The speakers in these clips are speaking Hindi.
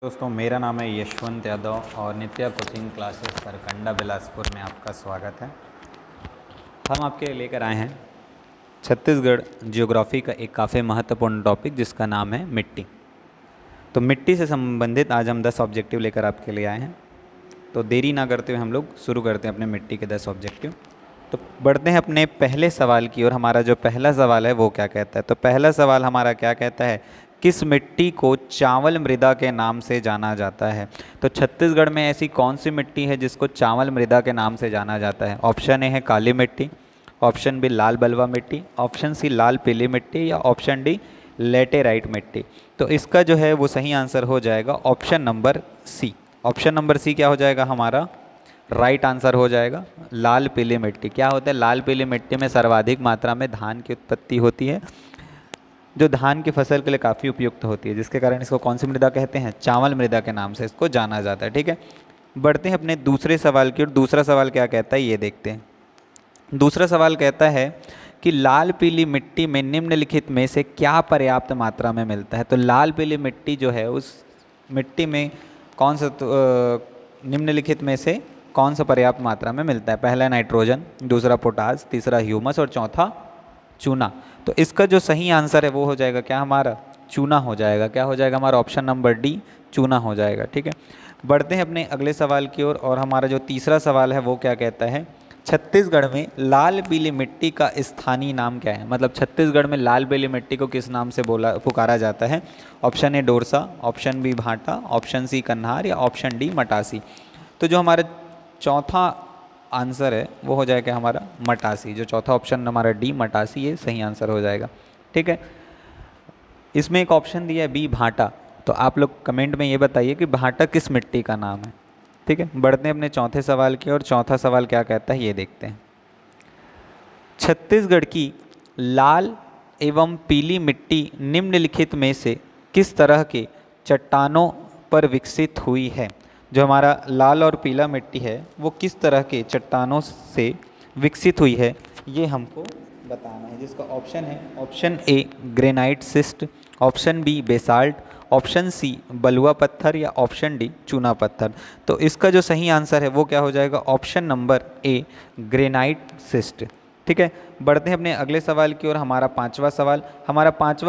दोस्तों, मेरा नाम है यशवंत यादव और नित्या कोचिंग क्लासेस सरकंडा बिलासपुर में आपका स्वागत है। हम आपके लिए लेकर आए हैं छत्तीसगढ़ ज्योग्राफी का एक काफ़ी महत्वपूर्ण टॉपिक जिसका नाम है मिट्टी। तो मिट्टी से संबंधित आज हम 10 ऑब्जेक्टिव लेकर आपके लिए आए हैं। तो देरी ना करते हुए हम लोग शुरू करते हैं अपने मिट्टी के 10 ऑब्जेक्टिव। तो बढ़ते हैं अपने पहले सवाल की ओर। हमारा जो पहला सवाल है वो क्या कहता है? तो पहला सवाल हमारा क्या कहता है, किस मिट्टी को चावल मृदा के नाम से जाना जाता है? तो छत्तीसगढ़ में ऐसी कौन सी मिट्टी है जिसको चावल मृदा के नाम से जाना जाता है? ऑप्शन ए है काली मिट्टी, ऑप्शन बी लाल बलुआ मिट्टी, ऑप्शन सी लाल पीली मिट्टी या ऑप्शन डी लेटेराइट मिट्टी। तो इसका जो है वो सही आंसर हो जाएगा option number C. Option number C क्या हो जाएगा हमारा? राइट आंसर हो जाएगा लाल पीली मिट्टी। क्या होता है? लाल पीली मिट्टी में सर्वाधिक मात्रा में धान की उत्पत्ति होती है, जो धान की फसल के लिए काफ़ी उपयुक्त होती है, जिसके कारण इसको कौन सी मृदा कहते हैं? चावल मृदा के नाम से इसको जाना जाता है। ठीक है, बढ़ते हैं अपने दूसरे सवाल की ओर। दूसरा सवाल क्या कहता है ये देखते हैं। दूसरा सवाल कहता है कि लाल पीली मिट्टी में निम्नलिखित में से क्या पर्याप्त मात्रा में मिलता है? तो लाल पीली मिट्टी जो है उस मिट्टी में कौन सा निम्नलिखित में से कौन सा पर्याप्त मात्रा में मिलता है? पहला नाइट्रोजन, दूसरा पोटास, तीसरा ह्यूमस और चौथा चूना। तो इसका जो सही आंसर है वो हो जाएगा क्या हमारा? चूना हो जाएगा। क्या हो जाएगा हमारा? ऑप्शन नंबर डी चूना हो जाएगा। ठीक है, बढ़ते हैं अपने अगले सवाल की ओर। और हमारा जो तीसरा सवाल है वो क्या कहता है, छत्तीसगढ़ में लाल पीली मिट्टी का स्थानीय नाम क्या है? मतलब छत्तीसगढ़ में लाल पीली मिट्टी को किस नाम से पुकारा जाता है? ऑप्शन ए डोरसा, ऑप्शन बी भाटा, ऑप्शन सी कन्हार या ऑप्शन डी मटासी। तो जो हमारा चौथा आंसर है वो हो जाएगा हमारा मटासी। जो चौथा ऑप्शन हमारा डी मटासी, ये सही आंसर हो जाएगा। ठीक है, इसमें एक ऑप्शन दिया है बी भाटा। तो आप लोग कमेंट में ये बताइए कि भाटा किस मिट्टी का नाम है। ठीक है, बढ़ते हैं अपने चौथे सवाल की और चौथा सवाल क्या कहता है ये देखते हैं। छत्तीसगढ़ की लाल एवं पीली मिट्टी निम्नलिखित में से किस तरह के चट्टानों पर विकसित हुई है? जो हमारा लाल और पीला मिट्टी है वो किस तरह के चट्टानों से विकसित हुई है ये हमको बताना है, जिसका ऑप्शन है option A granite schist, option B basalt, option C बलुआ पत्थर या ऑप्शन डी चूना पत्थर। तो इसका जो सही आंसर है वो क्या हो जाएगा? Option number A granite cyst. ठीक है, बढ़ते हैं अपने अगले सवाल की ओर। हमारा पांचवा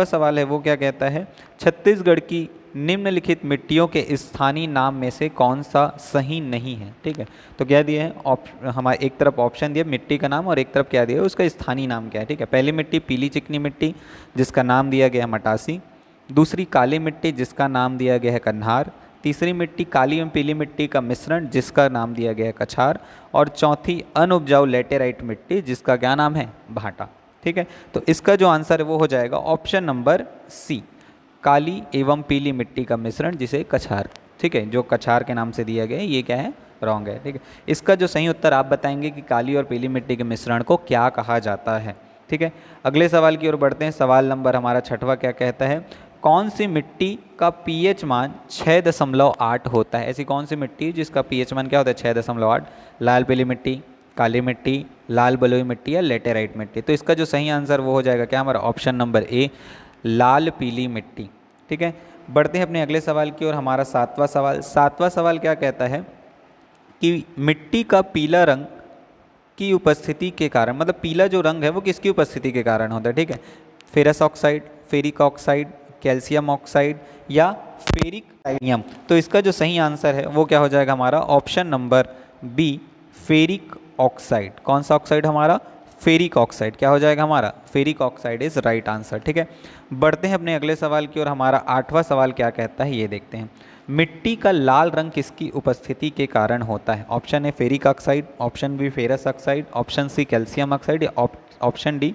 सवाल है वो क्या कहता है, छत्तीसगढ़ की निम्नलिखित मिट्टियों के स्थानीय नाम में से कौन सा सही नहीं है? ठीक है, तो क्या दिया है हमारे एक तरफ ऑप्शन दिया मिट्टी का नाम और एक तरफ क्या दिया है उसका स्थानीय नाम क्या है। ठीक है, पहली मिट्टी पीली चिकनी मिट्टी जिसका नाम दिया गया है मटासी, दूसरी काली मिट्टी जिसका नाम दिया गया है कन्हार, तीसरी मिट्टी काली एवं पीली मिट्टी का मिश्रण जिसका नाम दिया गया है कछार, और चौथी अनउपजाऊ लेटेराइट मिट्टी जिसका क्या नाम है? भाटा। ठीक है, तो इसका जो आंसर है वो हो जाएगा ऑप्शन नंबर सी काली एवं पीली मिट्टी का मिश्रण जिसे कछार, ठीक है, जो कछार के नाम से दिया गया है, ये क्या है? रॉन्ग है। ठीक है, इसका जो सही उत्तर आप बताएंगे कि काली और पीली मिट्टी के मिश्रण को क्या कहा जाता है। ठीक है, अगले सवाल की ओर बढ़ते हैं। सवाल नंबर हमारा छठवां क्या कहता है, कौन सी मिट्टी का पीएच मान 6.8 होता है? ऐसी कौन सी मिट्टी जिसका पीएच मान क्या होता है? 6.8। लाल पीली मिट्टी, काली मिट्टी, लाल बलुई मिट्टी या लेटेराइट मिट्टी। तो इसका जो सही आंसर वो हो जाएगा क्या हमारा? ऑप्शन नंबर ए लाल पीली मिट्टी। ठीक है, बढ़ते हैं अपने अगले सवाल की ओर। हमारा सातवां सवाल क्या कहता है कि मिट्टी का पीला रंग की उपस्थिति के कारण, मतलब पीला जो रंग है वो किसकी उपस्थिति के कारण होता है? ठीक है, ferrous oxide, ferric oxide, calcium oxide या फेरिक टाइटेनियम। तो इसका जो सही आंसर है वो क्या हो जाएगा हमारा? Option number B ferric oxide. कौन सा ऑक्साइड हमारा? Ferric oxide. क्या हो जाएगा हमारा? Ferric oxide is right answer. ठीक है, बढ़ते हैं अपने अगले सवाल की ओर। हमारा आठवां सवाल क्या कहता है ये देखते हैं। मिट्टी का लाल रंग किसकी उपस्थिति के कारण होता है? Option A ferric oxide, option B ferrous oxide, option C calcium oxide या ऑप्शन डी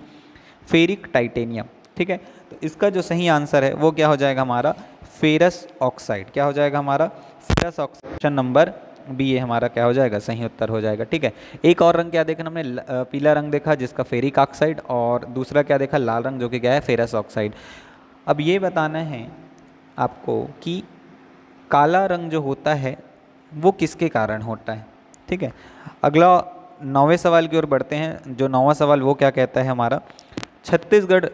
फेरिक टाइटेनियम। ठीक है, तो इसका जो सही आंसर है वो क्या हो जाएगा हमारा? Ferrous oxide. क्या हो जाएगा हमारा? Ferrous oxide. Option number B ये हमारा क्या हो जाएगा? सही उत्तर हो जाएगा। ठीक है, एक और रंग क्या देखा हमने? पीला रंग देखा जिसका फेरिक ऑक्साइड, और दूसरा क्या देखा? लाल रंग जो कि क्या है? Ferrous oxide. अब ये बताना है आपको कि काला रंग जो होता है वो किसके कारण होता है। ठीक है, अगला 9वें सवाल की ओर बढ़ते हैं। जो 9वां सवाल वो क्या कहता है हमारा, छत्तीसगढ़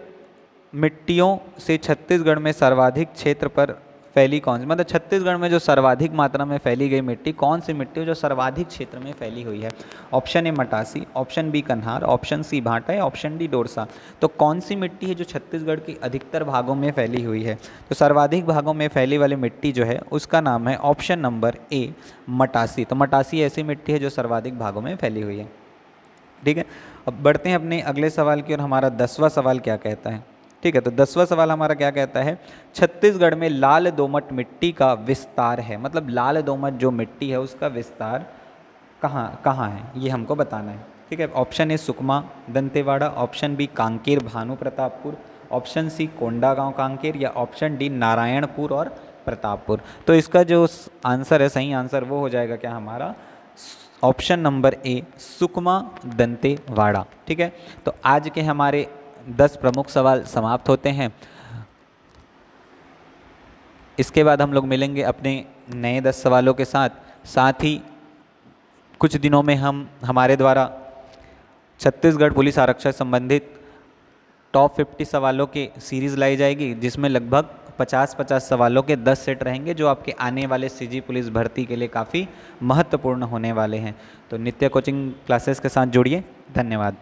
मिट्टियों से छत्तीसगढ़ में सर्वाधिक क्षेत्र पर फैली कौन सी, मतलब छत्तीसगढ़ में जो सर्वाधिक मात्रा में फैली गई मिट्टी कौन सी मिट्टी है जो सर्वाधिक क्षेत्र में फैली हुई है? ऑप्शन ए मटासी, ऑप्शन बी कन्हार, ऑप्शन सी भाटा या ऑप्शन डी डोरसा। तो कौन सी मिट्टी है जो छत्तीसगढ़ के अधिकतर भागों में फैली हुई है? तो सर्वाधिक भागों में फैली वाली मिट्टी जो है उसका नाम है ऑप्शन नंबर ए मटासी। तो मटासी ऐसी मिट्टी है जो सर्वाधिक भागों में फैली हुई है। ठीक है, अब बढ़ते हैं अपने अगले सवाल की और हमारा 10वां सवाल क्या कहता है। ठीक है, तो 10वां सवाल हमारा क्या कहता है? छत्तीसगढ़ में लाल दोमट मिट्टी का विस्तार है, मतलब लाल दोमट जो मिट्टी है उसका विस्तार कहाँ कहाँ है ये हमको बताना है। ठीक है, option A Sukma Dantewada, option B Kanker Bhanu Pratappur, option C Kondagaon Kanker या ऑप्शन डी नारायणपुर और प्रतापपुर। तो इसका जो आंसर है, सही आंसर वो हो जाएगा क्या हमारा? Option number A Sukma Dantewada. ठीक है, तो आज के हमारे 10 प्रमुख सवाल समाप्त होते हैं। इसके बाद हम लोग मिलेंगे अपने नए 10 सवालों के साथ ही कुछ दिनों में हमारे द्वारा छत्तीसगढ़ पुलिस आरक्षण संबंधित टॉप 50 सवालों की सीरीज़ लाई जाएगी, जिसमें लगभग 50-50 सवालों के 10 सेट रहेंगे जो आपके आने वाले सीजी पुलिस भर्ती के लिए काफ़ी महत्वपूर्ण होने वाले हैं। तो नित्य कोचिंग क्लासेस के साथ जुड़िए। धन्यवाद।